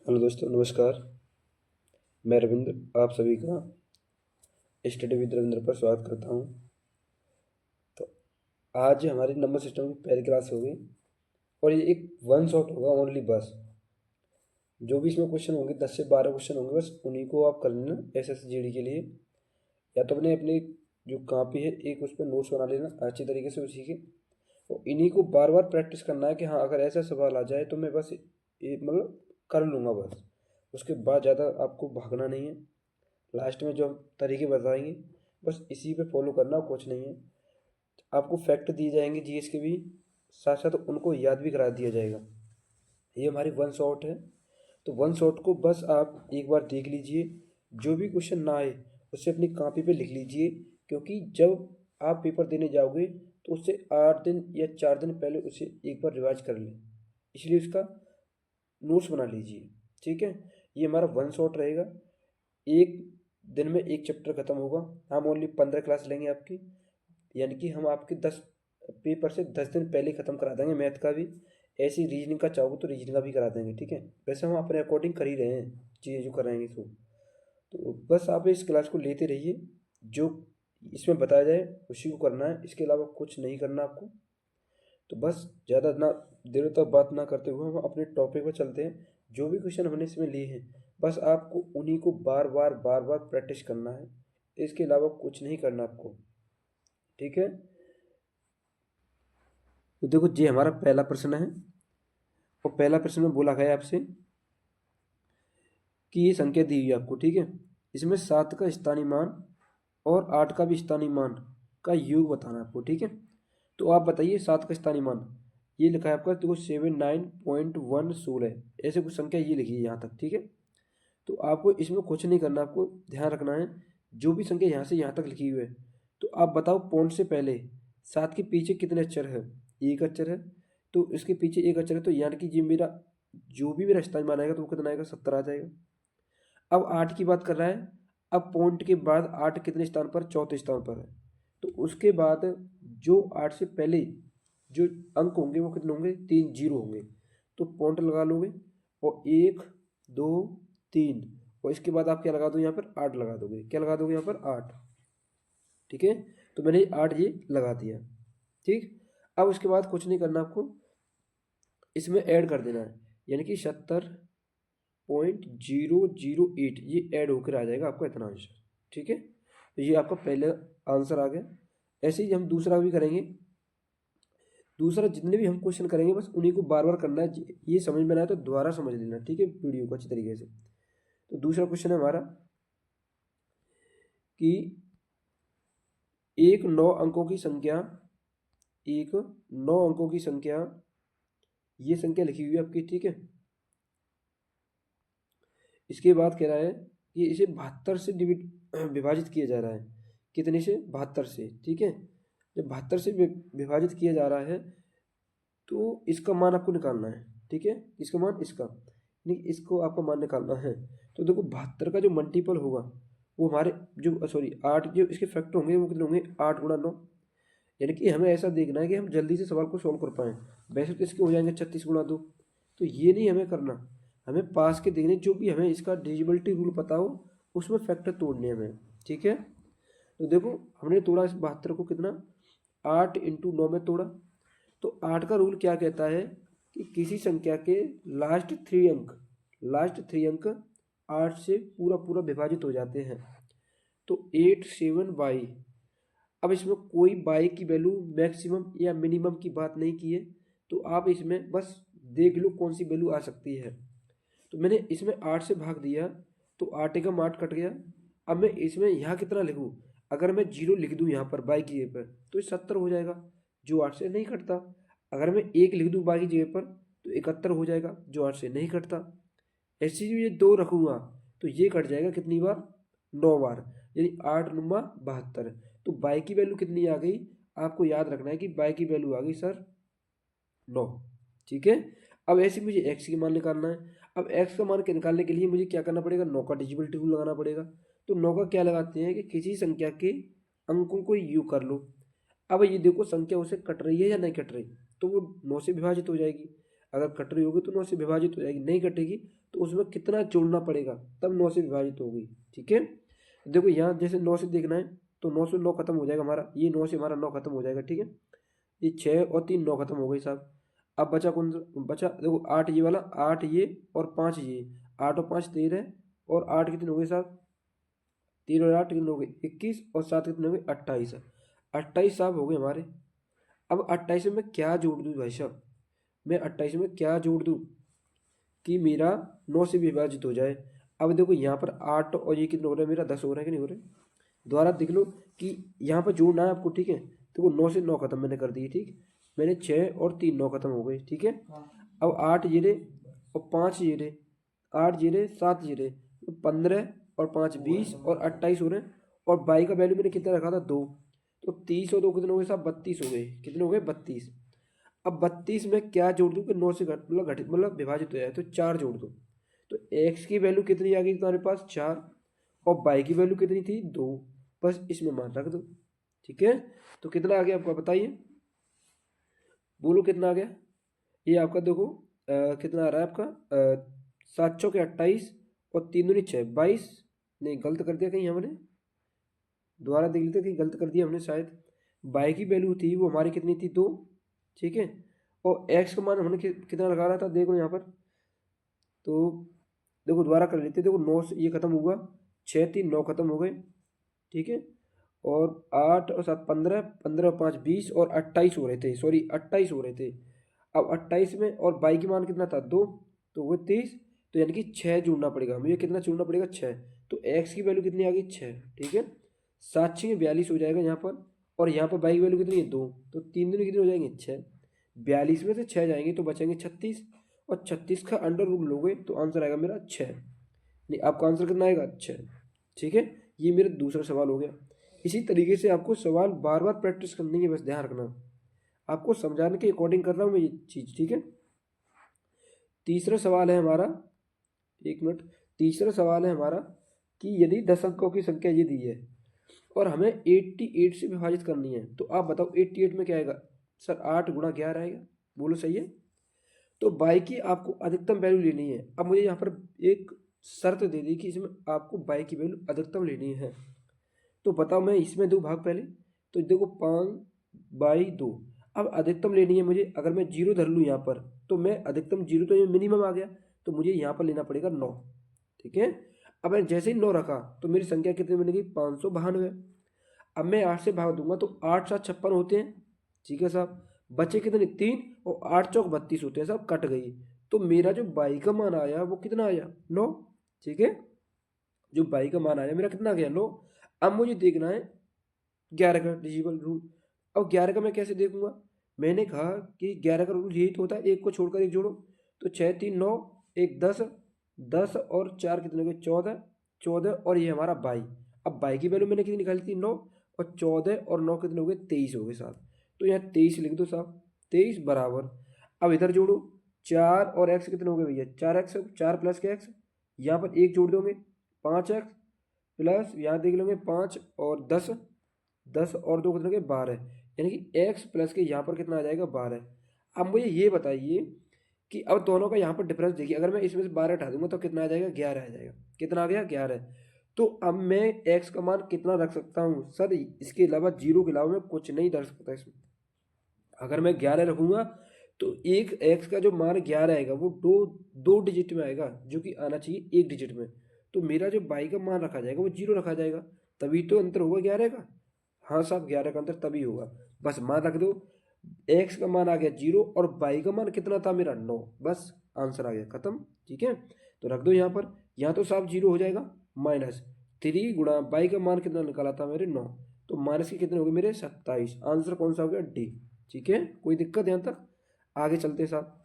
Hello दोस्तों, नमस्कार। मैं रविंद्र आप सभी का स्टडी विद रविंद्र पर स्वागत करता हूं। तो आज हमारी नंबर सिस्टम की पहली क्लास होगी और ये एक वन शॉट होगा ओनली। बस जो भी इसमें क्वेश्चन होंगे 10 से 12 क्वेश्चन होंगे, बस उन्हीं को आप कर लेना SSGD के लिए। या तो अपने अपनी जो कॉपी है एक उस पर नोट्स बना लेना अच्छी तरीके से उसी के, और इन्हीं को बार बार प्रैक्टिस करना है कि हाँ अगर ऐसा सवाल आ जाए तो मैं बस ये मतलब कर लूँगा बस। उसके बाद ज़्यादा आपको भागना नहीं है। लास्ट में जो हम तरीके बताएंगे बस इसी पे फॉलो करना, कुछ नहीं है। आपको फैक्ट दिए जाएंगे जीएस के भी, साथ साथ उनको याद भी करा दिया जाएगा। ये हमारी वन शॉट है। तो वन शॉट को बस आप एक बार देख लीजिए, जो भी क्वेश्चन ना आए उसे अपनी कॉपी पे लिख लीजिए, क्योंकि जब आप पेपर देने जाओगे तो उससे 8 दिन या 4 दिन पहले उसे एक बार रिवाइज कर लें, इसलिए उसका नोट्स बना लीजिए। ठीक है, ये हमारा वन शॉट रहेगा। एक दिन में एक चैप्टर खत्म होगा। हम ओनली 15 क्लास लेंगे आपकी, यानी कि हम आपके 10 पेपर से 10 दिन पहले ख़त्म करा देंगे मैथ का भी। ऐसी रीजनिंग का चाहोगे तो रीजनिंग का भी करा देंगे। ठीक है, वैसे हम अपने अकॉर्डिंग कर ही रहे हैं चीज़ें जो कराएंगे। तो बस आप इस क्लास को लेते रहिए, जो इसमें बताया जाए उसी को करना है, इसके अलावा कुछ नहीं करना आपको। तो बस ज़्यादा ना देर तक बात ना करते हुए हम अपने टॉपिक पर चलते हैं। जो भी क्वेश्चन हमने इसमें लिए हैं बस आपको उन्हीं को बार बार प्रैक्टिस करना है, इसके अलावा कुछ नहीं करना आपको। ठीक है, तो देखो ये हमारा पहला प्रश्न है, और पहला प्रश्न में बोला गया है आपसे कि ये संख्या दी हुई है आपको। ठीक है, इसमें 7 का स्थानीय मान और 8 का भी स्थानीय मान का योग बताना है आपको। ठीक है, तो आप बताइए 7 का स्थानीय मान ये लिखा है आपका, देखो 79.116 ऐसे कुछ संख्या ये लिखी है यहाँ तक। ठीक है, तो आपको इसमें कुछ नहीं करना, आपको ध्यान रखना है जो भी संख्या यहाँ से यहाँ तक लिखी हुई है तो आप बताओ पॉइंट से पहले 7 के पीछे कितने अक्षर है। एक अक्षर है, तो इसके पीछे एक अक्षर है, तो यानी कि ये मेरा जो भी मेरा स्थानीय मान आएगा तो वो कितना आएगा, 70 आ जाएगा। अब 8 की बात कर रहा है। अब पॉइंट के बाद 8 कितने स्थान पर, चौथे स्थान पर है। तो उसके बाद जो 8 से पहले जो अंक होंगे वो कितने होंगे, 3 जीरो होंगे। तो पॉइंट लगा लोगे और 1 2 3, और इसके बाद आप क्या लगा दो यहाँ पर, 8 लगा दोगे। क्या लगा दोगे यहाँ पर, 8। ठीक है, तो मैंने 8 ये लगा दिया। ठीक, अब उसके बाद कुछ नहीं करना आपको, इसमें ऐड कर देना है, यानी कि 70.008 ये ऐड होकर आ जाएगा आपका इतना आंसर। ठीक है, तो ये आपका पहले आंसर आ गया। ऐसे ही हम दूसरा भी करेंगे। दूसरा जितने भी हम क्वेश्चन करेंगे बस उन्हीं को बार बार करना है। ये समझ में ना आए तो दोबारा समझ लेना। ठीक है, वीडियो को अच्छी तरीके से। तो दूसरा क्वेश्चन है हमारा कि एक 9 अंकों की संख्या, एक 9 अंकों की संख्या, ये संख्या लिखी हुई है आपकी। ठीक है, इसके बाद कह रहा है कि इसे 72 से विभाजित किया जा रहा है। कितने से, 72 से। ठीक है, जब 72 से विभाजित किया जा रहा है तो इसका मान आपको निकालना है। ठीक है, इसका मान, इसका नहीं, इसको आपका मान निकालना है। तो देखो 72 का जो मल्टीपल होगा वो हमारे जो सॉरी 8 जो इसके फैक्टर होंगे वो कितने होंगे, 8 × 9। यानी कि हमें ऐसा देखना है कि हम जल्दी से सवाल को सॉल्व कर पाएँ। वैसे तो इसके हो जाएंगे 36 × 2, तो ये नहीं हमें करना। हमें पास के देखने, जो भी हमें इसका डिविजिबिलिटी रूल पता हो उसमें फैक्टर तोड़ने हमें। ठीक है, तो देखो हमने तोड़ा इस 72 को कितना, 8 × 9 में तोड़ा। तो 8 का रूल क्या कहता है कि किसी संख्या के लास्ट थ्री अंक 8 से पूरा पूरा विभाजित हो जाते हैं। तो 87 बाई, अब इसमें कोई बाई की वैल्यू मैक्सिमम या मिनिमम की बात नहीं की है, तो आप इसमें बस देख लो कौन सी वैल्यू आ सकती है। तो मैंने इसमें 8 से भाग दिया तो 8 एकम 8 कट गया। अब मैं इसमें यहाँ कितना लिखूँ, अगर मैं 0 लिख दूँ यहाँ पर बाई की जगह पर तो ये 70 हो जाएगा, जो 8 से नहीं कटता। अगर मैं 1 लिख दूँ बाई की जगह पर तो 71 हो जाएगा, जो 8 से नहीं कटता। ऐसे ही ये 2 रखूँगा तो ये कट जाएगा कितनी बार, 9 बार, यानी 8×9 = 72। तो बाई की वैल्यू कितनी आ गई, आपको याद रखना है कि बाई की वैल्यू आ गई सर 9। ठीक है, अब ऐसे मुझे एक्स की मान निकालना है। अब एक्स का मान के निकालने के लिए मुझे क्या करना पड़ेगा, 9 का डिजिबिलिटी रूल लगाना पड़ेगा। तो 9 का क्या लगाते हैं कि किसी संख्या के अंकों को यू कर लो। अब ये देखो संख्या उसे कट रही है या नहीं कट रही, तो वो 9 से विभाजित हो जाएगी। अगर कट रही होगी तो 9 से विभाजित हो जाएगी, नहीं कटेगी तो उसमें कितना जोड़ना पड़ेगा तब 9 से विभाजित होगी। ठीक है, देखो यहाँ जैसे 9 से देखना है तो 9 से 9 खत्म हो जाएगा हमारा, ये 9 से हमारा 9 खत्म हो जाएगा। ठीक है, ये 6 और 3 9 खत्म हो गई साहब। अब बचा कौन सा बचा, देखो 8 ये वाला, 8 ये और 5 ये, 8 और 5 13 और 8 कितने हो गए साहब, 3 और 8 कितने हो गए 21 और 7 कितने हो गए 28। 28 साहब हो गए हमारे। अब 28 में मैं क्या जोड़ दूँ भाई साहब, मैं 28 में क्या जोड़ दूँ कि मेरा 9 से विभाजित हो जाए। अब देखो यहाँ पर 8 और ये कितने हो रहा है, मेरा 10 हो रहा है कि नहीं हो रहा है, दोबारा देख लो कि यहाँ पर जोड़ना है आपको। ठीक है, देखो 9 से 9 खत्म मैंने कर दिए। ठीक, मैंने 6 और 3 9 खत्म हो गए। ठीक है, अब 8 जीरे और 5 जीरे, 8 जीरे 7 जीरे, 15 और 5 20 और 28 हो रहे हैं। और बाई का वैल्यू मैंने कितना रखा था 2, तो 30 और 2 कितने हो गए साहब 32 हो गए। कितने हो गए 32। अब 32 में क्या जोड़ दूँ कि 9 से घटित मतलब विभाजित हो जाए, तो 4 जोड़ दो। तो एक्स की वैल्यू कितनी आ गई तुम्हारे पास 4 और बाई की वैल्यू कितनी थी 2, बस इसमें मान रख दो। ठीक है, तो कितना आ गया आपका बताइए, बोलो कितना आ गया। ये आपका देखो कितना आ रहा है आपका 7 चौके 28 और 3 दूनी 6 22। नहीं गलत कर दिया कहीं हमने, दोबारा देख लेते कहीं गलत कर दिया हमने शायद। बाई की वैल्यू थी वो हमारी कितनी थी 2। ठीक है, और एक्स का मान हमने कितना लगा रहा था देखो यहाँ पर, तो देखो दोबारा कर लेते, देखो 9 से ये खत्म हुआ, 6 3 9 खत्म हो गए। ठीक है, और 8 और 7 15, 15 और 5 20 और 28 हो रहे थे, सॉरी 28 हो रहे थे। अब 28 में और बाई की मान कितना था 2, तो वो 23, तो यानी कि 6 जोड़ना पड़ेगा हमें, कितना जोड़ना पड़ेगा 6। तो एक्स की वैल्यू कितनी आ गई 6। ठीक है, 7 6 42 हो जाएगा यहाँ पर, और यहाँ पर बाई की वैल्यू कितनी है 2, तो 3 दिन कितने हो जाएंगे 6, 42 में से 6 जाएंगे तो बचेंगे 36, और 36 का अंडर रूट लोगे तो आंसर आएगा मेरा 6। नहीं आपका आंसर कितना आएगा 6। ठीक है, ये मेरा दूसरा सवाल हो गया। इसी तरीके से आपको सवाल बार बार प्रैक्टिस करनी है, बस ध्यान रखना, आपको समझाने के अकॉर्डिंग कर रहा हूँ मैं ये चीज़। ठीक है, तीसरा सवाल है हमारा, एक मिनट, तीसरा सवाल है हमारा कि यदि 10 अंकों की संख्या ये दी है और हमें 88 से विभाजित करनी है, तो आप बताओ 88 में क्या आएगा सर, 8 गुणा 11 आएगा, बोलो सही है। तो बाई की आपको अधिकतम वैल्यू लेनी है। अब मुझे यहाँ पर एक शर्त दे दी कि इसमें आपको बाई की वैल्यू अधिकतम लेनी है, तो बताओ मैं इसमें दो भाग पहले, तो देखो 5/2। अब अधिकतम लेनी है मुझे, अगर मैं 0 धर लूँ यहाँ पर तो मैं अधिकतम 0 तो ये मिनिमम आ गया, तो मुझे यहाँ पर लेना पड़ेगा 9। ठीक है, अब मैं जैसे ही 9 रखा तो मेरी संख्या कितनी बनेगी 592। अब मैं 8 से भाग दूंगा तो 8 7 56 होते हैं। ठीक है साहब, बचे कितने 3, और 8 चौक 32 होते हैं साहब, कट गई। तो मेरा जो बाई का मान आया वो कितना आया 9। ठीक है, जो बाई का मान आया मेरा कितना आ गया 9। अब मुझे देखना है 11 का डिजिबल रूल। अब 11 का मैं कैसे देखूंगा, मैंने कहा कि 11 का रूल यही तो होता है, एक को छोड़कर एक जोड़ो। तो 6 3 9, एक 10, 10 और 4 कितने हो गए 14, 14 और ये हमारा बाई। अब बाई की वैल्यू मैंने कितनी निकाली थी 9, और 14 और 9 कितने हो गए 23 हो गए साहब। तो यहाँ 23 लिख दो साहब, 23 बराबर, अब इधर जोड़ो 4 और एक्स कितने हो गए भैया 4x, 4 प्लस के एक्स, यहाँ पर एक जोड़ दोगे 5x, प्लस यहाँ देख लोगे 5 और 10, 10 और 2 कितने हो गए 12, यानी कि एक्स प्लस के यहाँ पर कितना आ जाएगा 12। अब मुझे ये बताइए कि अब दोनों का यहाँ पर डिफरेंस देखिए, अगर मैं इसमें से 12 हटा दूंगा तो कितना आ जाएगा 11 आ जाएगा। कितना आ गया 11। तो अब मैं एक्स का मान कितना रख सकता हूँ सर, इसके अलावा 0 के अलावा मैं कुछ नहीं रख सकता इसमें। अगर मैं 11 रखूँगा तो एक एक्स का जो मान 11 आएगा वो दो डिजिट में आएगा, जो कि आना चाहिए एक डिजिट में। तो मेरा जो बाई का मान रखा जाएगा वो 0 रखा जाएगा, तभी तो अंतर होगा 11 का। हाँ साहब 11 का अंतर तभी होगा, बस मान रख दो। एक्स का मान आ गया 0 और बाई का मान कितना था मेरा 9, बस आंसर आ गया खत्म। ठीक है, तो रख दो यहाँ पर, यहाँ तो साहब 0 हो जाएगा, -3 गुणा बाई का मान कितना निकाला था मेरे 9, तो माइनस के कितने हो गए मेरे 27। आंसर कौन सा हो गया डी। ठीक है, कोई दिक्कत यहाँ तक, आगे चलते साहब।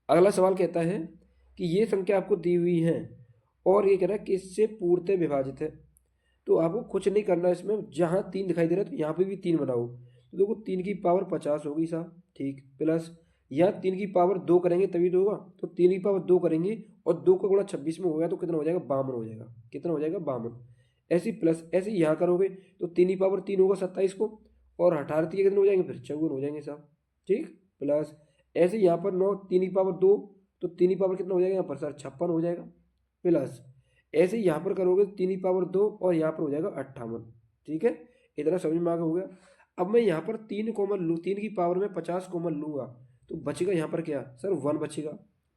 अगला सवाल कहता है कि ये संख्या आपको दी हुई है और ये कह रहा है कि इससे पूर्णतः विभाजित है। तो आपको कुछ नहीं करना है इसमें, जहाँ 3 दिखाई दे रहा है तो यहाँ पे भी 3 बनाओ। तो देखो 3 की पावर 50 होगी साहब, ठीक, प्लस यहाँ 3 की पावर 2 करेंगे तभी तो होगा, तो 3 की पावर 2 करेंगे और 2 का गुणा 26 में हो गया तो कितना हो जाएगा 52 हो जाएगा। कितना हो जाएगा 52। ऐसे प्लस ऐसे यहाँ करोगे तो 3 की पावर 3 होगा 27 को, और 18 कितने हो जाएंगे फिर 54 हो जाएंगे साहब। ठीक, प्लस ऐसे यहाँ पर 9 3 की पावर 2, तो 3 की पावर कितना हो जाएगा यहाँ पर सर 56 हो जाएगा। प्लस ऐसे यहाँ पर करोगे 3 की पावर 2 और यहाँ पर हो जाएगा 58। ठीक है, इतना समझ में आ गया हो गया। अब मैं यहाँ पर 3 कॉमन लूँ, 3 की पावर में 50 कॉमन लूँगा तो बचेगा यहाँ पर क्या सर 1 बचेगा।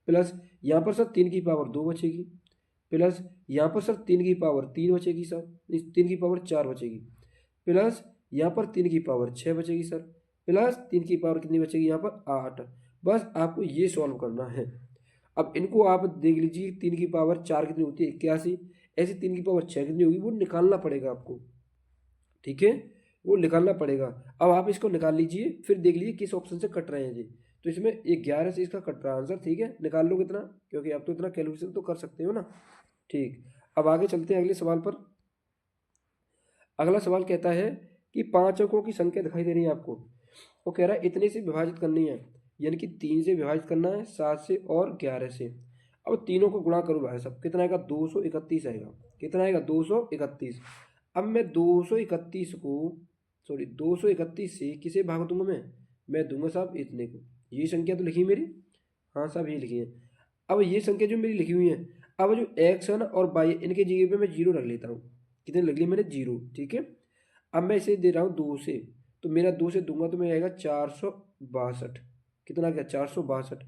प्लस यहाँ पर सर 3 की पावर 2 बचेगी। प्लस यहाँ पर सर 3 की पावर 3 बचेगी सर, 3 की पावर 4 बचेगी। प्लस यहाँ पर 3 की पावर 6 बचेगी सर। प्लस 3 की पावर कितनी बचेगी यहाँ पर 8। बस आपको ये सॉल्व करना है। अब इनको आप देख लीजिए, 3 की पावर 4 कितनी होती है 81, ऐसे 3 की पावर 6 कितनी होगी वो निकालना पड़ेगा आपको। ठीक है, वो निकालना पड़ेगा। अब आप इसको निकाल लीजिए, फिर देख लीजिए किस ऑप्शन से कट रहे हैं जी। तो इसमें 11 से इसका कट रहा है आंसर। ठीक है, निकाल लो कितना, क्योंकि आप तो इतना कैलकुलेशन तो कर सकते हो ना। ठीक, अब आगे चलते हैं अगले सवाल पर। अगला सवाल कहता है कि 5 अंकों की संख्या दिखाई दे रही है आपको। वो कह रहा है इतने से विभाजित करनी है, यानी कि 3 से विभाजित करना है, 7 से और 11 से। अब तीनों को गुणा करो भाई साहब, कितना आएगा 231 आएगा। कितना आएगा 231। अब मैं 231 को, सॉरी 231 से किसे भाग दूंगा मैं दूंगा साहब इतने को। ये संख्या तो लिखी मेरी, हाँ साहब ये लिखी है। अब ये संख्या जो मेरी लिखी हुई है, अब जो एक्स है ना और वाई, इनके जगह पे मैं जीरो रख लेता हूँ। कितने लग लिया मैंने 0। ठीक है, अब मैं इसे दे रहा हूँ 2 से, तो मेरा 2 से दूंगा तो मेरा आएगा 462। कितना क्या 462।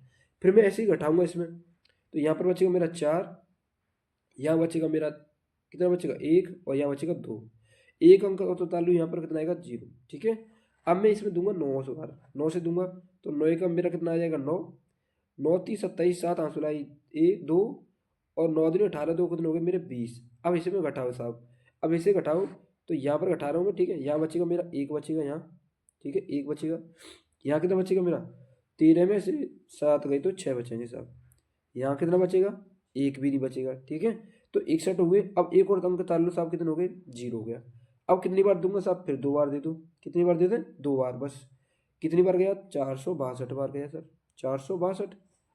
फिर मैं ऐसे ही घटाऊंगा इसमें, तो यहाँ पर बचेगा मेरा 4, यहाँ बचेगा मेरा कितना बचेगा 1, और यहाँ बचेगा 2। एक अंक और तो तालु यहाँ पर कितना आएगा 0। ठीक है, अब मैं इसमें दूंगा 9 से बार, 9 से दूंगा तो 9 का मेरा कितना आ जाएगा 9, 9 30 27 7 आंसू लाई 1 2, और 9 दिन 18 2 कितने हो गए मेरे 20। अब इसे में घटाओ साहब, अब इसे घटाओ तो यहाँ पर घटा रहा हूँ मैं। ठीक है, यहाँ बचेगा मेरा 1 बचेगा यहाँ। ठीक है, 1 बचेगा। यहाँ कितना बचेगा मेरा 13 में से 7 गई तो 6 बचेंगे साहब। यहाँ कितना बचेगा 1 भी नहीं बचेगा। ठीक है, तो 61 हो गए। अब एक और अंक ताल लो साहब, कितने हो गए 0 हो गया। अब कितनी बार दूंगा साहब, फिर 2 बार दे दो। कितनी बार दे दें 2 बार बस। कितनी बार गया 462 बार गया सर, 462।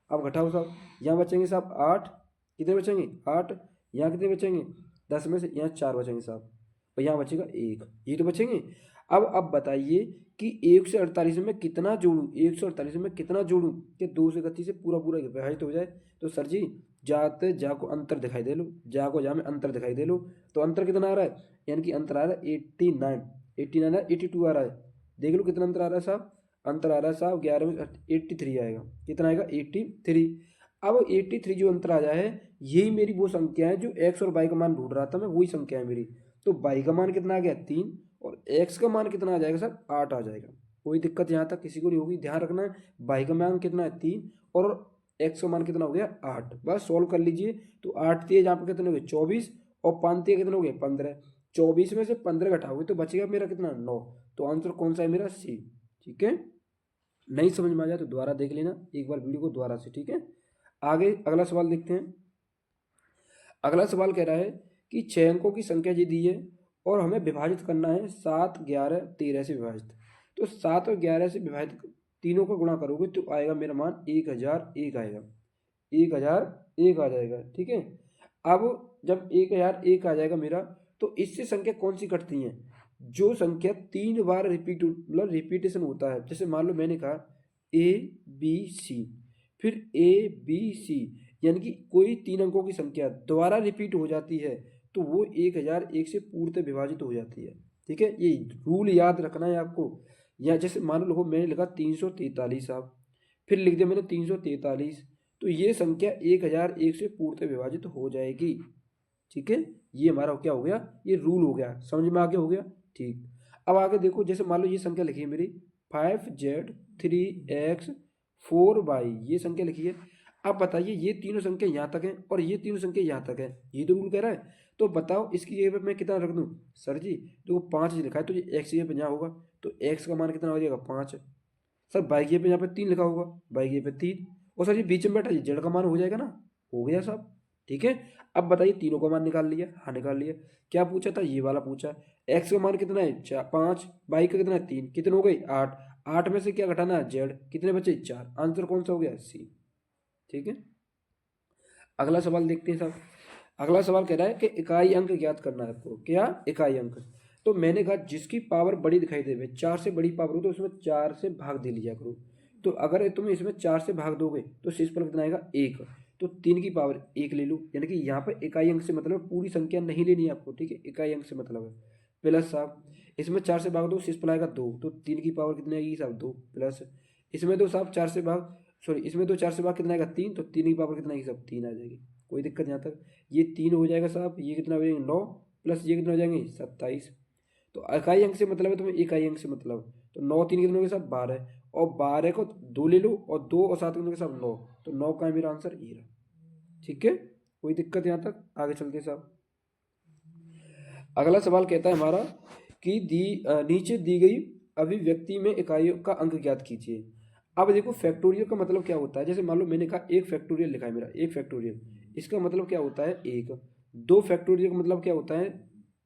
अब घटाओ साहब, यहाँ बचेंगे साहब 8, कितने बचेंगे 8, यहाँ कितने बचेंगे 10 में से यहाँ 4 बचेंगे साहब, और यहाँ बचेगा 1, ये तो बचेंगे। अब बताइए कि 148 में कितना जोड़ूं, 148 में कितना जोड़ूं कि 2 से 31 से पूरा पूरा विभाजित हो जाए। तो सर जी जाते जा को अंतर दिखाई दे लो, जा को जा में अंतर दिखाई दे लो। तो अंतर कितना आ रहा है, यानी कि अंतर आ रहा है 89, 89 82 आ रहा है। देख लो कितना अंतर आ रहा है साहब, अंतर आ रहा है साहब 11 में 83 आएगा। कितना आएगा 83। अब 83 जो अंतर आ जाए है, यही मेरी वो संख्या है जो एक्स और वाई का मान ढूंढ रहा था मैं, वही संख्या है मेरी। तो वाई का मान कितना आ गया 3, और एक्स का मान कितना आ जाएगा सर 8 आ जाएगा। कोई दिक्कत यहाँ तक किसी को नहीं होगी, ध्यान रखना है। वाई का मान कितना है 3 और एक्स का मान कितना हो गया 8। बस सॉल्व कर लीजिए। तो 8 दिए यहाँ पर कितने हो गए 24, और 5 दिए कितने हो गए 15। 24 में से 15 घटाओगे तो बचेगा मेरा कितना 9। तो आंसर कौन सा है मेरा सी। ठीक है, नहीं समझ में आ जाए तो दोबारा देख लेना एक बार वीडियो को दोबारा से। ठीक है, आगे अगला सवाल देखते हैं। अगला सवाल कह रहा है कि 6 अंकों की संख्या जी दी है और हमें विभाजित करना है 7 11 13 से विभाजित। तो 7 और 11 से विभाजित तीनों का गुणा करोगे तो आएगा मेरा मान 1001 आएगा, 1001 आ जाएगा। ठीक है, अब जब 1001 आ जाएगा मेरा, तो इससे संख्या कौन सी कटती हैं, जो संख्या 3 बार रिपीट मतलब रिपीटेशन होता है। जैसे मान लो मैंने कहा ABC, फिर ABC, यानी कि कोई 3 अंकों की संख्या दोबारा रिपीट हो जाती है तो वो 1001 से पूर्णतः विभाजित हो जाती है। ठीक है, ये रूल याद रखना है आपको। या जैसे मान लो मैंने लिखा 343 साहब, फिर लिख दिया मैंने 343, तो ये संख्या 1001 से पूर्णतः विभाजित हो जाएगी। ठीक है, ये हमारा क्या हो गया, ये रूल हो गया, समझ में आगे हो गया। ठीक, अब आगे देखो, जैसे मान लो ये संख्या लिखी है मेरी 5z 3x 4y, ये संख्या लिखी है। अब बताइए ये तीनों संख्या यहाँ तक है और ये तीनों संख्या यहाँ तक है, ये तो रूल कह रहा है। तो बताओ इसकी जगह पे मैं कितना रख दूँ सर जी, देखो 5 लिखा है तो ये एक्स जगह पे यहाँ होगा, तो एक्स का मान कितना हो जाएगा 5। सर बाई के पे यहाँ पे 3 लिखा होगा, बाई के पे 3, और सर ये बीच में बैठा ये जेड का मान हो जाएगा ना, हो गया साहब। ठीक है, अब बताइए तीनों का मान निकाल लिया, हाँ निकाल लिया। क्या पूछा था, ये वाला पूछा। एक्स का मान कितना है 5, बाई का कितना है 3, कितने हो गई 8, 8 में से क्या घटाना है जेड, कितने बचे 4, आंसर कौन सा हो गया सी। ठीक है, अगला सवाल देखते हैं साहब। अगला सवाल कह रहा है कि इकाई अंक ज्ञात करना है आपको। क्या इकाई अंक, तो मैंने कहा जिसकी पावर बड़ी दिखाई दे, 4 से बड़ी पावर हो तो उसमें 4 से भाग दे लिया करो। तो अगर तुम इसमें 4 से भाग दोगे तो शेषफल कितना आएगा 1। तो 3 की पावर 1 ले लो, यानी कि यहाँ पर इकाई अंक से मतलब पूरी संख्या नहीं लेनी है आपको, ठीक है, इकाई अंक से मतलब है। प्लस साहब इसमें 4 से भाग दो, शेषफल आएगा 2, तो 3 की पावर कितनी आएगी साहब 2। प्लस इसमें तो साहब 4 से भाग, सॉरी इसमें तो 4 से भाग कितना आएगा 3, तो 3 की पावर कितना आएगी साहब 3 आ जाएगी। कोई दिक्कत यहाँ तक? ये 3 हो जाएगा साहब, ये कितना हो जाएगा 9, प्लस ये कितना हो जाएंगे 27। तो इकाई अंक से मतलब है तुम्हें, इकाई अंक से मतलब, तो 9 3 कितने हो गए साहब 12, और 12 को 2 ले लो, और 2 और 7 कितने हो गए साहब 9, तो 9 का है मेरा आंसर ये रहा। ठीक है, कोई दिक्कत यहाँ तक? आगे चलते साहब। अगला सवाल कहता है हमारा कि नीचे दी गई अभिव्यक्ति में इकाइयों का अंक ज्ञात कीजिए। अब देखो फैक्टोरियल का मतलब क्या होता है, जैसे मान लो मैंने कहा 1 फैक्टोरियल लिखा है मेरा, 1 फैक्टोरियल, इसका मतलब क्या होता है 1। 2 फैक्टोरियल का मतलब क्या होता है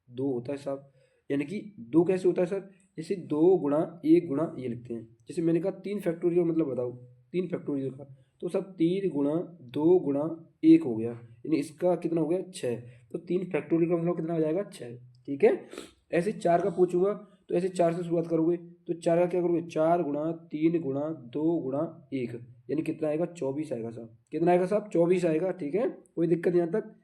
2 होता है साहब, यानी कि 2 कैसे होता है सर, जैसे 2 गुणा 1 गुणा ये लिखते हैं। जैसे मैंने कहा 3 फैक्टोरियल मतलब बताओ 3 फैक्टोरियल का, तो सब 3 गुणा 2 गुणा 1 हो गया, यानी इसका कितना हो गया 6। तो 3 फैक्टोरियल का मतलब कितना हो जाएगा 6। ठीक है, ऐसे 4 का पूछूंगा तो ऐसे 4 से शुरुआत करोगे, तो 4 का क्या करोगे 4 गुणा 3 गुणा 2 गुणा 1, यानी कितना आएगा 24 आएगा साहब। कितना आएगा साहब 24 आएगा। ठीक है, कोई दिक्कत यहाँ तक?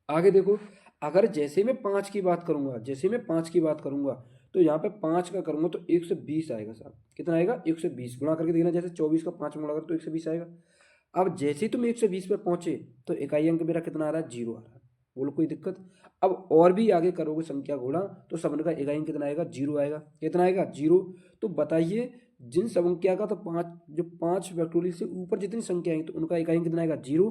आगे देखो, अगर जैसे मैं 5 की बात करूंगा, जैसे मैं 5 की बात करूंगा, तो यहाँ पे 5 का करूंगा तो 120 आएगा साहब। कितना आएगा 120, गुणा करके देखना, जैसे 24 का 5 गुणा कर तो 120 आएगा। अब जैसे ही तुम 120 पे पहुंचे तो इकाई अंक मेरा कितना आ रहा है 0 आ रहा है। बोलो कोई दिक्कत? अब और भी आगे करोगे संख्या गुणा, तो सब का इकाई अंक कितना आएगा 0 आएगा। कितना आएगा 0। तो बताइए जिन संख्या का तो 5, जो 5 फैक्टोरियल से ऊपर जितनी संख्या है तो उनका इकाई अंक कितना आएगा 0।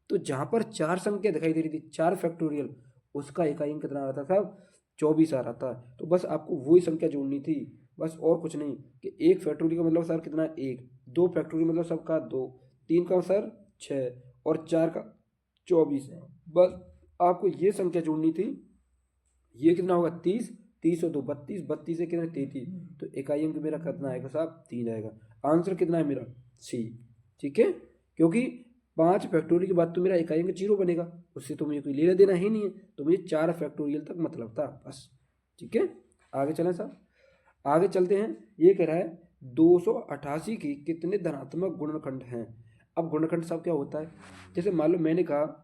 तो जहां पर 4 संख्या दिखाई दे रही थी 4 फैक्टोरियल, उसका इकाई अंक कितना आ रहा था साहब 24 आ रहा था। तो बस आपको वही संख्या जोड़नी थी, बस और कुछ नहीं, कि 1 फैक्टोरियल का मतलब सर कितना है 1, 2 फैक्टोरियल मतलब सबका 2, 3 का सर 6, और 4 का 24। बस आपको ये संख्या जोड़नी थी। ये कितना होगा 30, 30 और 2 32, 32 से कितना 33, तो इकाई अंक मेरा कितना आएगा साहब 3 आएगा। आंसर कितना है मेरा सी। ठीक है, क्योंकि 5 फैक्टोरियल के बाद तो मेरा इकाई अंक 0 बनेगा, उससे तो मुझे कोई लेना देना ही नहीं है, तो मुझे 4 फैक्टोरियल तक मतलब था बस। ठीक है, आगे चलें साहब, आगे चलते हैं। ये कह रहा है 288 की कितने धनात्मक गुणनखंड हैं। अब गुणनखंड साहब क्या होता है, जैसे मान लो मैंने कहा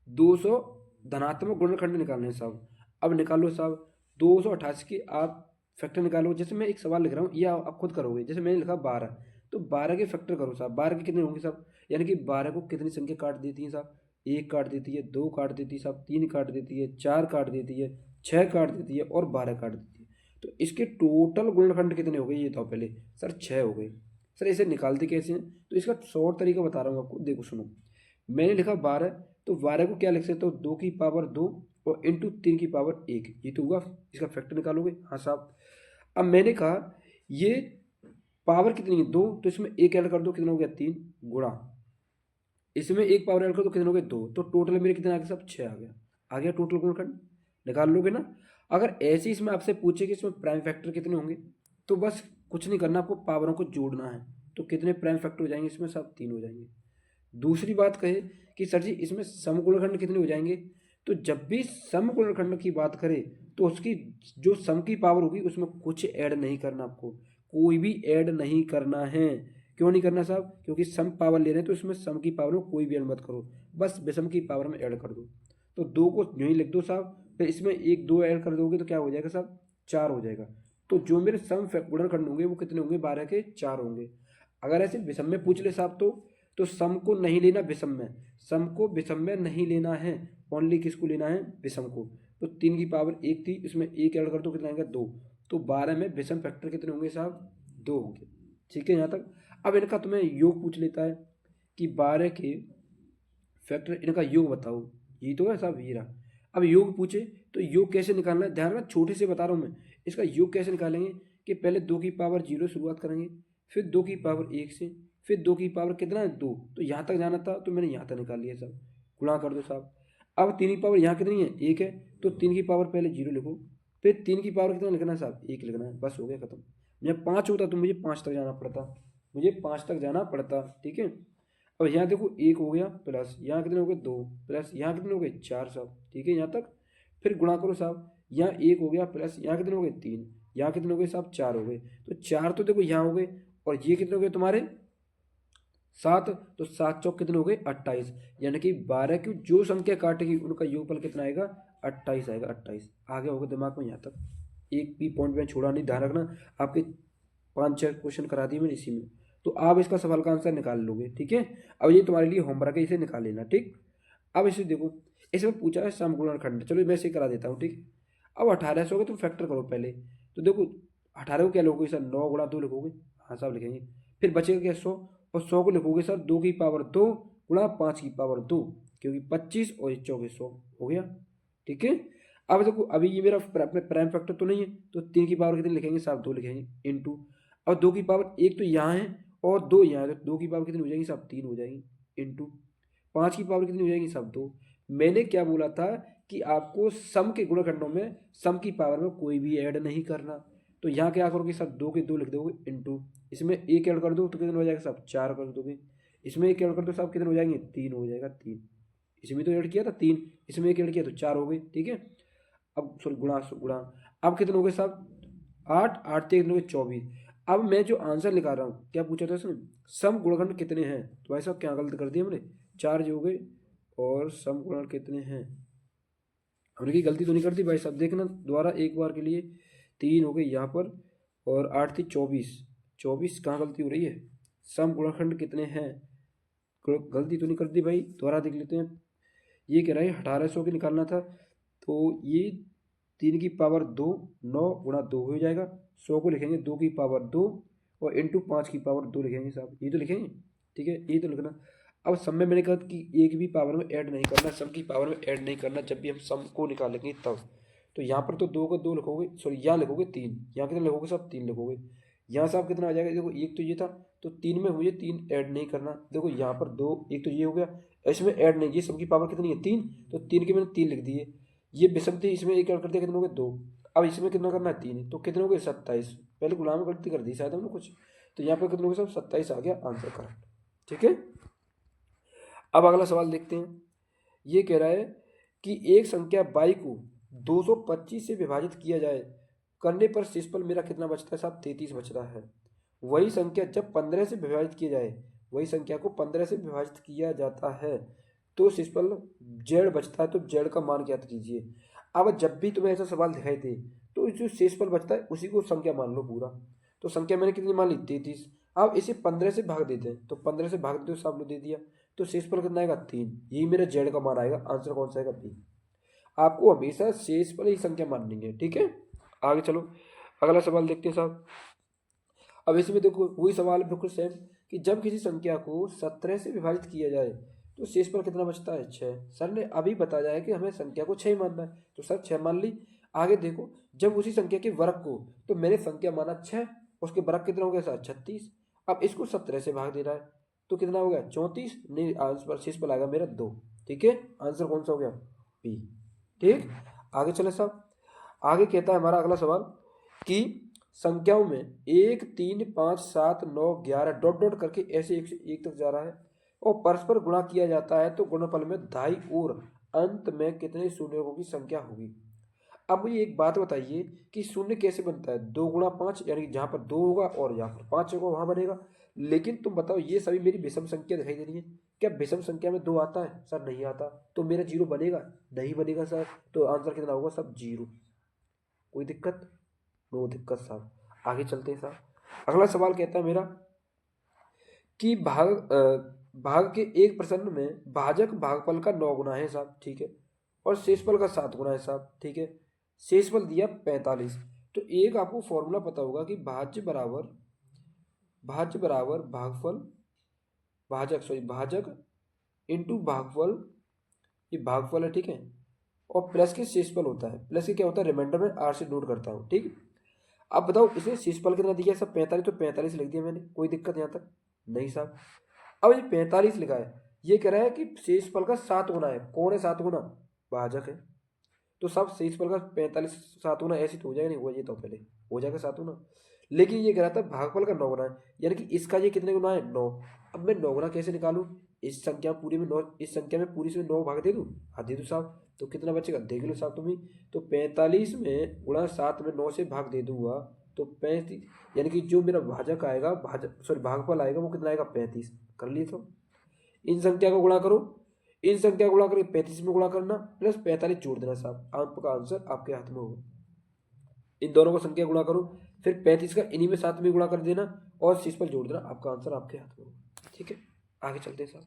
200 धनात्मक गुणनखंड निकालने हैं साहब। अब निकालो साहब 288 की आप फैक्टर निकालो। जैसे मैं एक सवाल लिख रहा हूँ, ये आप खुद करोगे। जैसे मैंने लिखा 12, तो 12 के फैक्टर करो साहब। 12 के कितने होंगे साहब, यानी कि 12 को कितनी संख्या काट देती है साहब, 1 काट देती है, 2 काट देती है साहब, 3 काट देती है, 4 काट देती है, 6 काट देती है, और 12 काट देती है। तो इसके टोटल गुणनखंड कितने हो गए ये तो पहले सर 6 हो गए। सर इसे निकालते कैसे हैं, तो इसका शॉर्ट तरीका बता रहा हूँ आपको, देखो सुनो। मैंने लिखा 12, तो 12 को क्या लिख सकते हो 2 की पावर 2 और इंटू 3 की पावर 1, ये तो हुआ। इसका फैक्टर निकालोगे हाँ साहब। अब मैंने कहा ये पावर कितनी है 2, तो इसमें 1 ऐड कर दो, कितना हो गया 3, गुणा इसमें 1 पावर ऐड कर दो, कितना हो गया 2, तो टोटल मेरे कितना आ गया साहब 6 आ गया। आ गया टोटल गुणनखंड, निकाल लोगे ना। अगर ऐसे इसमें आपसे पूछे कि इसमें प्राइम फैक्टर कितने होंगे, तो बस कुछ नहीं करना, आपको पावरों को जोड़ना है। तो कितने प्राइम फैक्टर हो जाएंगे इसमें साहब 3 हो जाएंगे। दूसरी बात कहे कि सर जी इसमें समगुणनखंड कितने हो जाएंगे, तो जब भी समगुणनखंड की बात करें तो उसकी जो सम की पावर होगी उसमें कुछ ऐड नहीं करना, आपको कोई भी ऐड नहीं करना है। क्यों नहीं करना साहब, क्योंकि सम पावर ले रहे हैं तो इसमें सम की पावर में कोई भी ऐड मत करो, बस विषम की पावर में ऐड कर दो। तो 2 को यूँ ही लिख दो साहब, फिर इसमें 1 2 ऐड कर दोगे तो क्या हो जाएगा साहब 4 हो जाएगा। तो जो मेरे सम गुणनखंड होंगे वो कितने होंगे 12 के 4 होंगे। अगर ऐसे विषम में पूछ ले साहब तो सम को नहीं लेना विषम में, सम को विषम में नहीं लेना है, ओनली किसको लेना है विषम को। तो 3 की पावर 1 थी, इसमें 1 ऐड कर दो, कितना आएगा 2। तो 12 में विषम फैक्टर कितने होंगे साहब 2 होंगे। ठीक है यहाँ तक। अब इनका तुम्हें योग पूछ लेता है कि 12 के फैक्टर इनका योग बताओ, ये तो है साहब हीरा। अब योग पूछे तो योग कैसे निकालना है, ध्यान रखना छोटे से बता रहा हूँ मैं। इसका योग कैसे निकालेंगे कि पहले 2 की पावर 0 शुरुआत करेंगे, फिर 2 की पावर 1 से, फिर 2 की पावर कितना है 2, तो यहाँ तक जाना था तो मैंने यहाँ तक निकाल लिया साहब, गुणा कर दो साहब। अब 3 की पावर यहाँ कितनी है 1 है, तो 3 की पावर पहले 0 लिखो, फिर 3 की पावर कितना लिखना है साहब 1 लिखना है, बस हो गया खत्म। जब 5 होता तो मुझे 5 तक जाना पड़ता, मुझे 5 तक जाना पड़ता। ठीक है, अब यहाँ देखो 1 हो गया, प्लस यहाँ कितने हो गए 2, प्लस यहाँ कितने हो गए 4 साहब। ठीक है यहाँ तक, फिर गुणा करो साहब, यहाँ 1 हो गया, प्लस यहाँ कितने हो गए 3, यहाँ कितने हो गए साहब 4 हो गए। तो 4 तो देखो यहाँ हो गए, और ये कितने हो गए तुम्हारे 7, तो 7 चौक कितने हो गए 28, यानी कि 12 की जो संख्या काटेगी उनका योगफल कितना आएगा 28 आएगा। 28 आगे होगा दिमाग में यहाँ तक, एक भी पॉइंट में छोड़ा नहीं, ध्यान रखना। आपके 5-6 क्वेश्चन करा दिए मैंने इसी में, तो आप इसका सवाल का आंसर निकाल लोगे। ठीक है, अब ये तुम्हारे लिए होमवर्क है, इसे निकाल लेना। ठीक, अब इसे देखो, इसमें पूछा है समगुणनखंड, चलो मैं इसे करा देता हूँ। ठीक, अब 1800 का तुम फैक्टर करो पहले, तो देखो 18 को क्या लिखोगे सर 9 गुणा 2 लिखोगे, हाँ साहब लिखेंगे। फिर बचेगा क्या 100, और 100 को लिखोगे सर 2 की पावर 2 गुणा 5 की पावर 2, क्योंकि 25 और 24 100 हो गया। ठीक है, अब देखो अभी ये मेरा प्राइम फैक्टर तो नहीं है, तो 3 की पावर कितनी लिखेंगे साहब 2 लिखेंगे इंटू, और 2 की पावर 1 तो यहाँ है और 2 यहाँ है, तो 2 की पावर कितनी हो जाएगी साहब 3 हो जाएगी इंटू, 5 की पावर कितनी हो जाएगी साहब 2। मैंने क्या बोला था कि आपको सम के गुणनखंडों में सम की पावर में कोई भी ऐड नहीं करना, तो यहाँ क्या करोगे साहब 2 के 2 लिख दोगे इंटू, इसमें एक ऐड कर दो तो कितने हो जाएगा साहब 4 कर दोगे, इसमें एक ऐड कर दो साहब कितने हो जाएंगे 3 हो जाएगा 3, इसमें तो ऐड किया था 3, इसमें एक ऐड किया तो 4 हो गई। ठीक है, अब सॉरी गुणा गुणा, अब कितने हो गए साहब 8, 8 कितने हो गए 24। अब मैं जो आंसर लिखा रहा हूँ, क्या पूछा था इसमें सम गुणनखंड कितने हैं, तो भाई साहब क्या गलत कर दिया मैंने, 4 जो हो गए, और सम गुणनखंड कितने हैं, हमने की गलती तो नहीं कर दी भाई साहब, देखना दोबारा एक बार के लिए, 3 हो गए यहाँ पर, और 8 थी 24, 24 कहाँ गलती हो रही है, सम गुणनखंड कितने हैं, गलती तो नहीं कर दी भाई, दोबारा देख लेते हैं। ये कह रहा है 1800 की निकालना था, तो ये 3 की पावर 2 9 गुणा 2 हो जाएगा, 100 को लिखेंगे 2 की पावर 2 और इंटू 5 की पावर 2 लिखेंगे साहब, ये तो लिखेंगे। ठीक है, ये तो लिखना। अब सम में मैंने कहा कि एक भी पावर में ऐड नहीं करना, सम की पावर में ऐड नहीं करना, जब भी हम सम को निकालेंगे तब। तो यहाँ पर तो 2 का 2 लिखोगे, सॉरी यहाँ लिखोगे 3, यहाँ कितना लिखोगे साहब 3 लिखोगे, यहाँ साहब कितना आ जाएगा, देखो एक तो ये था, तो 3 में हुए 3 ऐड नहीं करना, देखो यहाँ पर 2, एक तो ये हो गया, इसमें ऐड नहीं, ये सम की पावर कितनी है 3, तो 3 के मैंने 3 लिख दिए, ये विषम थी, इसमें एक ऐड कर दिया, कितने हो गए 2, अब इसमें कितना करना है 3, तो कितने हो गए 27, पहले गुलाम गलती कर दी शायद हमने कुछ, तो यहाँ पर कितने हो गए सब 27 आ गया आंसर करेक्ट। ठीक है, अब अगला सवाल देखते हैं। ये कह रहा है कि एक संख्या बाई को 225 से विभाजित किया जाए, करने पर शेषफल मेरा कितना बचता है साहब 33 बच रहा है। वही संख्या जब 15 से विभाजित किया जाए, वही संख्या को 15 से विभाजित किया जाता है तो शेषफल जेड बचता है, तो जेड का मान ज्ञात कीजिए। अब जब भी तुम्हें ऐसा सवाल दिखाई दे तो जो शेषफल बचता है उसी को संख्या मान लो पूरा, तो संख्या मैंने कितनी मान ली 33, अब इसे 15 से भाग देते हैं, तो 15 से भाग देते हो सब लोग दे दिया, तो शेषफल कितना आएगा 3, यही मेरा जेड का मान आएगा, आंसर कौन सा आएगा बी। आपको हमेशा शेषफल ही संख्या माननी है। ठीक है, आगे चलो अगला सवाल देखते हैं साहब। अब इसमें देखो वही सवाल बिल्कुल सेम, कि जब किसी संख्या को 17 से विभाजित किया जाए तो शेषफल कितना बचता है 6। सर ने अभी बताया है कि हमें संख्या को 6 मानना है, तो सर 6 मान ली। आगे देखो जब उसी संख्या के वर्ग को, तो मैंने संख्या माना 6, उसके वर्ग कितना हो गया सर 36, अब इसको 17 से भाग दे रहा है तो कितना हो गया 34, नहीं आंसर शेषफल आएगा मेरा 2। ठीक है, आंसर कौन सा हो गया बी। ठीक, आगे चले साहब, आगे कहता है हमारा अगला सवाल कि संख्याओं में 1 3 5 7 9 11 डॉट डॉट करके ऐसे 1 से 1 तक जा रहा है और परस्पर गुणा किया जाता है, तो गुणनफल में दाई और अंत में कितने शून्यों की संख्या होगी। अब मुझे एक बात बताइए कि शून्य कैसे बनता है, 2 गुणा 5, यानी कि जहाँ पर 2 होगा और यहाँ पर 5 होगा वहाँ बनेगा। लेकिन तुम बताओ ये सभी मेरी विषम संख्या दिखाई दे रही है, क्या विषम संख्या में 2 आता है सर, नहीं आता, तो मेरा 0 बनेगा नहीं बनेगा सर, तो आंसर कितना होगा सब 0। कोई दिक्कत, नो दिक्कत साहब। आगे चलते हैं साहब, अगला सवाल कहता है मेरा कि भाग के एक प्रश्न में भाजक भागफल का 9 गुना है साहब, ठीक है, और शेषफल का 7 गुना है साहब, ठीक है, शेषफल दिया 45। तो एक आपको फॉर्मूला पता होगा कि भाज्य बराबर भागफल, भाजक इंटू भागफल, ये भागफल है ठीक है, और प्लस के शेषफल होता है, प्लस के क्या होता है रिमाइंडर में आर से नोट करता हूँ। ठीक, अब बताओ इसे शेषफल कितना दिया है सब 45, तो 45 लिख दिया मैंने, कोई दिक्कत यहाँ तक नहीं साहब। अब ये 45 लिखा है, ये कह रहा है कि शेषफल का 7 गुना है, कौन है 7 गुना, भाजक है, तो सब शेषफल का 45 7 गुना ऐसे तो हो जाएगा, नहीं हुआ ये तो पहले हो जाएगा 7 गुना, लेकिन ये कह रहा था भागफल का 9 गुना है, यानी कि इसका ये कितने गुना है 9। अब मैं 9 गुना कैसे निकालूं, इस संख्या पूरी में 9, इस संख्या में पूरी से 9 भाग दे दूं, हाँ दे दूं साहब, तो कितना बचेगा देख लो साहब तुम ही, तो 45 में गुणा 7 में 9 से भाग दे दूंगा तो 35 यानी कि जो मेरा भाजक आएगा, भागफल आएगा वो कितना आएगा 35। कर लिए। तो इन संख्या को गुणा करो, इन संख्या को गुणा करके 35 में गुणा करना प्लस 45 जोड़ देना साहब, आपका आंसर आपके हाथ में होगा। इन दोनों को संख्या गुणा करो, फिर 35 का इन्हीं में साथ में गुणा कर देना और शीर्ष पर जोड़ देना, आपका आंसर आपके हाथ में होगा। ठीक है, आगे चलते हैं साहब।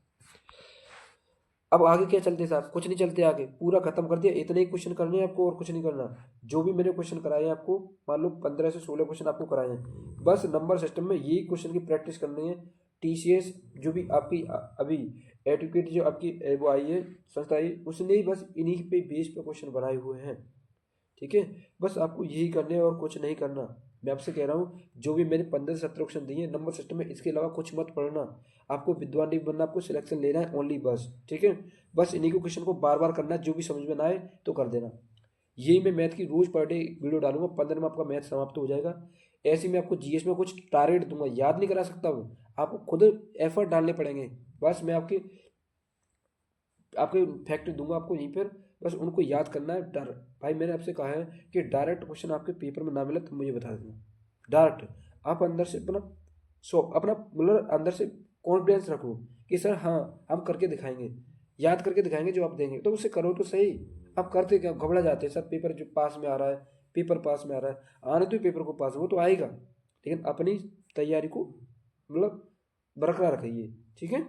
अब आगे क्या चलते हैं साहब, कुछ नहीं चलते, आगे पूरा खत्म कर दिया। इतने ही क्वेश्चन करने हैं आपको और कुछ नहीं करना। जो भी मैंने क्वेश्चन कराए हैं आपको, मान लो 15 से 16 क्वेश्चन आपको कराए हैं, बस नंबर सिस्टम में यही क्वेश्चन की प्रैक्टिस करनी है। टीसीएस जो भी आपकी अभी एडुकेट जो आपकी वो आई है संस्था आई, उसने ही बस इन्हीं पे बेस पे क्वेश्चन बनाए हुए हैं। ठीक है, बस आपको यही करने और कुछ नहीं करना। मैं आपसे कह रहा हूँ जो भी मैंने 15 से 17 क्वेश्चन दिए नंबर सिस्टम में, इसके अलावा कुछ मत पढ़ना। आपको विद्वान नहीं बनना, आपको सिलेक्शन लेना है ओनली बस। ठीक है, बस इन्हीं को क्वेश्चन को बार बार करना है, जो भी समझ में ना आए तो कर देना। यही मैं मैथ की रोज पर डे वीडियो डालूंगा, 15 में आपका मैथ समाप्त हो जाएगा। ऐसे मैं आपको जीएस में कुछ टारगेट दूंगा, याद नहीं करा सकता हूँ, आपको खुद एफर्ट डालने पड़ेंगे। बस मैं आपके आपके फैक्ट दूंगा आपको यहीं पर, बस उनको याद करना है। डर भाई मैंने आपसे कहा है कि डायरेक्ट क्वेश्चन आपके पेपर में ना मिले तो मुझे बता देना। डायरेक्ट आप अंदर से अपना मतलब अंदर से कॉन्फिडेंस रखो कि सर हाँ हम करके दिखाएंगे, याद करके दिखाएंगे जो आप देंगे, तो उससे करो तो सही। आप करते क्या, घबरा जाते हैं सर पेपर जो पास में आ रहा है, पेपर पास में आ रहा है, आने तो पेपर को पास, वो तो आएगा, लेकिन अपनी तैयारी को मतलब बरकरार रखिए। ठीक है।